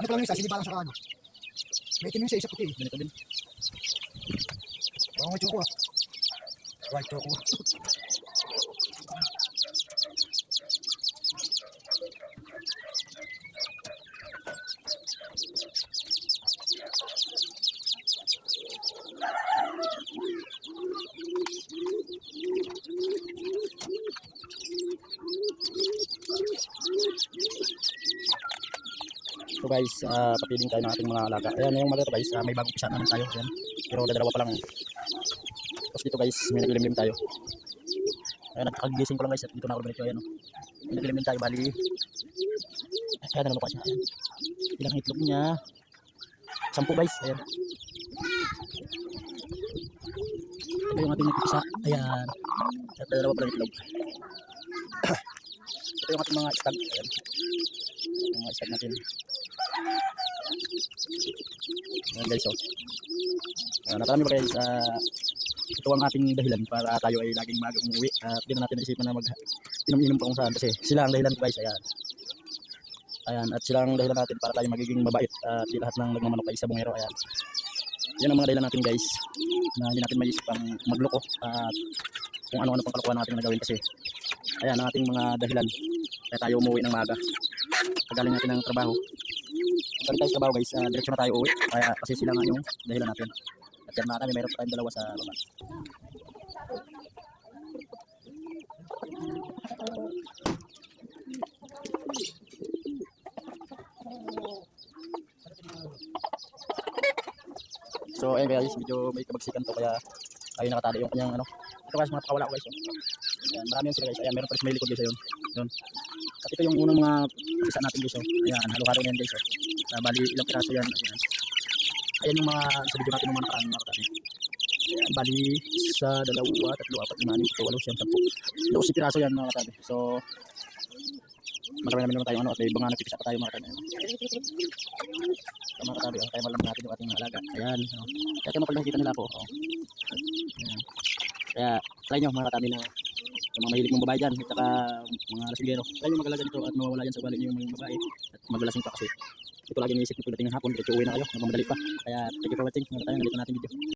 ko lang yung isa, sinipa lang sa ano. May itim yung isa puti. Ganito din. Oo, may choco ah. White choco. So guys, papiling tayo ng ating mga alaga. Ayan, yung mga ito guys, may bagong pisa naman tayo. Ayan. Pero dalawa pa lang. Tapos dito guys, may naglilimlim tayo. Ayan, nagkakagising ko lang guys. At dito na ako lumilito. Ayan, may naglilimlim tayo. Bali, ayan, nalunuka siya. Ayan. Ilang itlog niya. 10 guys. Ayan. Ito yung ating nagpipisa. Ayan. At dalawa pa lang itlog. Ito yung ating mga stag. Ayan. Yung mga stag natin. Ayan guys, so naparami ba guys, ito ang ating dahilan para tayo ay laging maaga umuwi at hindi na natin naisipan na mag-inom-inom pa kung saan kasi sila ang dahilan guys. Ayan, at sila ang dahilan natin para tayo magiging mabait at di lahat ng nagmamanok ay sa bungero. Ayan, yan ang mga dahilan natin guys na hindi natin maisip ang magloko at kung ano-ano pang kalokohan natin na gawin kasi ayan ang ating mga dahilan kaya tayo umuwi ng maaga pagaling natin ng trabaho. Pag tayo sa trabaho guys, diretso na tayo uwi kaya kasi sila nga yung dahilan natin. At yan na kami, mayroon pa tayong dalawa sa baba. So ayun guys, medyo may kabagsikan to kaya ayun nakatali yung kanyang ano. Ito guys, mga pakawala ko guys. Ayan, marami yan sila guys. Ayan, meron pa rin may likod guys yun. At ito yung unang mga isa natin guys. Ayan, halo-halo na yan guys. Bali ilang piraso yan. Ayan yung mga sa video natin yung mga nakaraan mga katani. Ayan, bali isa, dalawa, tatlo, apat, lima, anim, 7, 10. 12 piraso yan mga katani. So marami naman tayo ano at may mga nagpipisa pa tayo mga katani. So mga katani, tayo malam natin yung ating mga alaga. Ayan. Kaya kayo mapag nakikita nila po. Ayan. Kaya try nyo mga katani na yung mga mahilig mong babae dyan at saka mga lasinggero. Try nyo mag-alaga dito at mawawala yan sa ugali nyo yung babae at maglalasing pa kasi ito lagi niisip nyo pagdating ng hapon, diretso uwi na kayo, nagmamadali pa. Kaya thank you for watching. Ngayon natin video.